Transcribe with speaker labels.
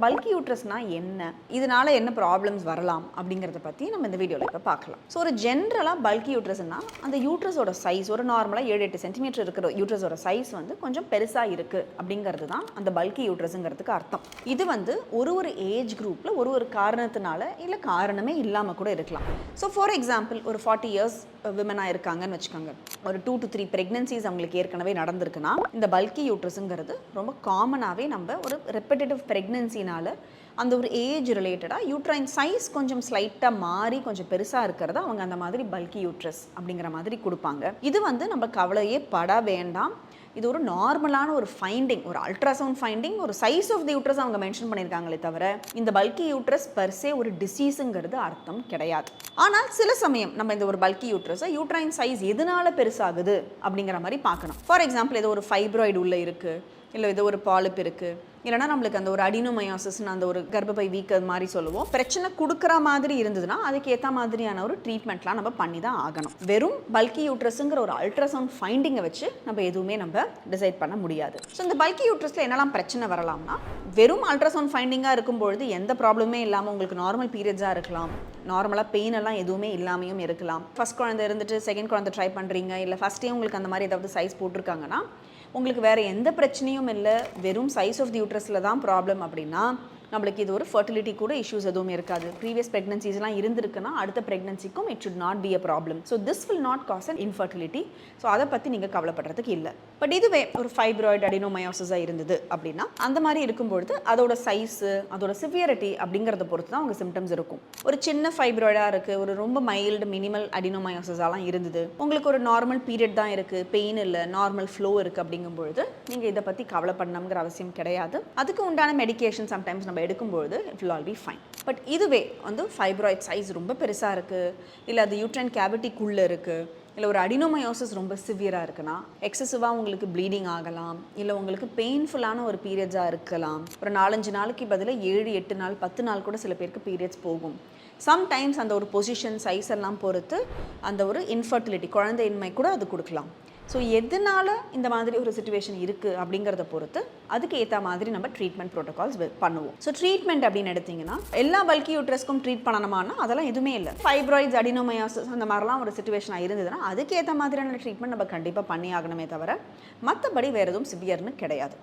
Speaker 1: பல்கி யூட்ரஸ்னா என்ன, இதனால என்ன ப்ராப்ளம்ஸ் வரலாம் அப்படிங்கிறத பற்றி நம்ம இந்த வீடியோவில் இப்போ பார்க்கலாம். ஸோ ஒரு ஜென்ரலாக பல்கி யூட்ரஸ்னா அந்த யூட்ரஸோட சைஸ் ஒரு நார்மலாக 7-8 சென்டிமீட்டர் இருக்கிற யூட்ரஸோட சைஸ் வந்து கொஞ்சம் பெருசாக இருக்குது அப்படிங்கிறது தான் அந்த பல்கி யூட்ரஸுங்கிறதுக்கு அர்த்தம். இது வந்து ஒரு ஏஜ் குரூப்பில் ஒரு காரணத்தினால இல்லை காரணமே இல்லாமல் கூட இருக்கலாம். ஸோ ஃபார் எக்ஸாம்பிள் ஒரு 40 இயர்ஸ் விமனாக இருக்காங்கன்னு வச்சுக்கோங்க, ஒரு 2 to 3 ப்ரெக்னன்சிஸ் அவங்களுக்கு ஏற்கனவே நடந்திருக்குன்னா இந்த பல்கி யூட்ரஸுங்கிறது ரொம்ப காமனாகவே நம்ம ஒரு ரெப்படேட்டிவ் ப்ரெக்னன்சி அந்த ஒரு ஏஜ் ரிலேட்டடாக யூட்ரைன் சைஸ் கொஞ்சம் ஸ்லைட்டாக மாறி கொஞ்சம் பெருசாக இருக்கிறத அவங்க அந்த மாதிரி பல்கி யூட்ரஸ் அப்படிங்கிற மாதிரி கொடுப்பாங்க. இது வந்து நம்ம கவலையே பட வேண்டாம். இது ஒரு நார்மலான ஒரு ஃபைண்டிங், ஒரு அல்ட்ராசவுண்ட் ஃபைண்டிங், ஒரு சைஸ் ஆஃப் தி யூட்ரஸ் அவங்க மென்ஷன் பண்ணியிருக்காங்களே தவிர இந்த பல்கி யூட்ரஸ் பர்சே ஒரு டிசீஸுங்கிறது அர்த்தம் கிடையாது. ஆனால் சில சமயம் நம்ம இந்த ஒரு பல்கி யூட்ரஸை யூட்ரைன் சைஸ் எதனால பெருசாகுது அப்படிங்கிற மாதிரி பார்க்கணும். ஃபார் எக்ஸாம்பிள் ஏதோ ஒரு ஃபைப்ராய்டு உள்ளே இருக்குது, இல்லை ஏதோ ஒரு பாலிப் இருக்குது, இல்லைனா நம்மளுக்கு அந்த ஒரு அடினோமயோசிஸ்ன்னு அந்த ஒரு கர்ப்பப்பை வீக்க மாதிரி சொல்லுவோம், பிரச்சனை கொடுக்குற மாதிரி இருந்ததுன்னா அதுக்கு ஏற்ற மாதிரியான ஒரு ட்ரீட்மெண்ட்லாம் நம்ம பண்ணி தான் ஆகணும். வெறும் பல்கி யூட்ரஸுங்கிற ஒரு அல்ட்ராசவுண்ட் ஃபைண்டிங்கை வச்சு நம்ம எதுவுமே நம்ம டிசைட் பண்ண முடியாது. ஸோ இந்த பல்கி யூட்ரஸில் என்னெல்லாம் பிரச்சனை வரலாம்னா, வெறும் அல்ட்ராசவுண்ட் ஃபைண்டிங்காக இருக்கும்பொழுது எந்த ப்ராப்ளமே இல்லாமல் உங்களுக்கு நார்மல் பீரியட்ஸாக இருக்கலாம், நார்மலாக பெயின் எல்லாம் எதுவுமே இல்லாமையும் இருக்கலாம். ஃபர்ஸ்ட் குழந்தை இருந்துட்டு செகண்ட் குழந்தை ட்ரை பண்ணுறீங்க, இல்லை ஃபஸ்ட்டே உங்களுக்கு அந்த மாதிரி ஏதாவது சைஸ் போட்டிருக்காங்கன்னா உங்களுக்கு வேறு எந்த பிரச்சனையும் இல்லை, வெறும் சைஸ் ஆஃப் தி யூட்ரஸில் தான் ப்ராப்ளம் அப்படின்னா நம்மளுக்கு இது ஒரு ஃபர்டிலிட்டி கூட இஷ்யூஸ் எதுவுமே இருக்காது. ப்ரீவியஸ் ப்ரெக்னன்சிஸ்லாம் இருந்திருக்குன்னா அடுத்த ப்ரெக்னன்சிக்கும் it should not be a problem. So this will not cause an infertility. So அதை பற்றி நீங்கள் கவலைப்படுறதுக்கு இல்லை. பட் இதுவே ஒரு ஃபைப்ராய்டு அடினோமயோசிஸாக இருந்தது அப்படின்னா அந்த மாதிரி இருக்கும்பொழுது அதோட சைஸு அதோட சிவியரிட்டி அப்படிங்கிறத பொறுத்து தான் அவங்க சிம்டம்ஸ் இருக்கும். ஒரு சின்ன ஃபைப்ராய்டாக இருக்குது, ஒரு ரொம்ப மைல்டு மினிமல் அடினோமயோசிஸாலாம் இருந்தது, உங்களுக்கு ஒரு நார்மல் பீரியட் தான் இருக்குது, பெயின் இல்லை, நார்மல் ஃப்ளோ இருக்குது அப்படிங்கும்பொழுது நீங்கள் இதை பற்றி கவலைப்படணுங்கிற அவசியம் கிடையாது. அதுக்கு உண்டான மெடிக்கேஷன் சம்டைம்ஸ் எடுக்கும்போது it will all B fine. But இதுவே வந்து ஃபைப்ராய்ட் சைஸ் ரொம்ப பெருசாக இருக்குது, இல்லை அது யூட்ரைன் கேவிட்டிக்குள்ளே இருக்குது, இல்லை ஒரு அடினோமயோசிஸ் ரொம்ப சிவியராக இருக்குன்னா எக்ஸசிவாக உங்களுக்கு ப்ளீடிங் ஆகலாம், இல்லை உங்களுக்கு பெயின்ஃபுல்லான ஒரு பீரியட்ஸாக இருக்கலாம். ஒரு 4-5 நாளைக்கு பதிலாக 7-8 நாள் 10 நாள் கூட சில பேருக்கு பீரியட்ஸ் போகும். சம்டைம்ஸ் அந்த ஒரு பொசிஷன் சைஸ் எல்லாம் பொறுத்து அந்த ஒரு இன்ஃபர்டிலிட்டி குழந்தையின்மை கூட அது கொடுக்கலாம். ஸோ எதனால இந்த மாதிரி ஒரு சிச்சுவேஷன் இருக்குது அப்படிங்கிறத பொறுத்து அதுக்கு ஏற்ற மாதிரி நம்ம ட்ரீட்மெண்ட் ப்ரோட்டோகால்ஸ் பண்ணுவோம். ஸோ ட்ரீட்மெண்ட் அப்படின்னு எடுத்திங்கன்னா எல்லா பல்கி யூட்ரஸ்க்கும் ட்ரீட் பண்ணணுமானா அதெல்லாம் எதுவுமே இல்லை. ஃபைப்ராய்ட்ஸ் அடினோமயோசிஸ் அந்த மாதிரிலாம் ஒரு சிச்சுவேஷனாக இருந்ததுன்னா அதுக்கு ஏற்ற மாதிரியான ட்ரீட்மெண்ட் நம்ம கண்டிப்பாக பண்ணி ஆகணுமே தவிர மற்றபடி வேறு எதுவும் சிவியர்னு கிடையாது.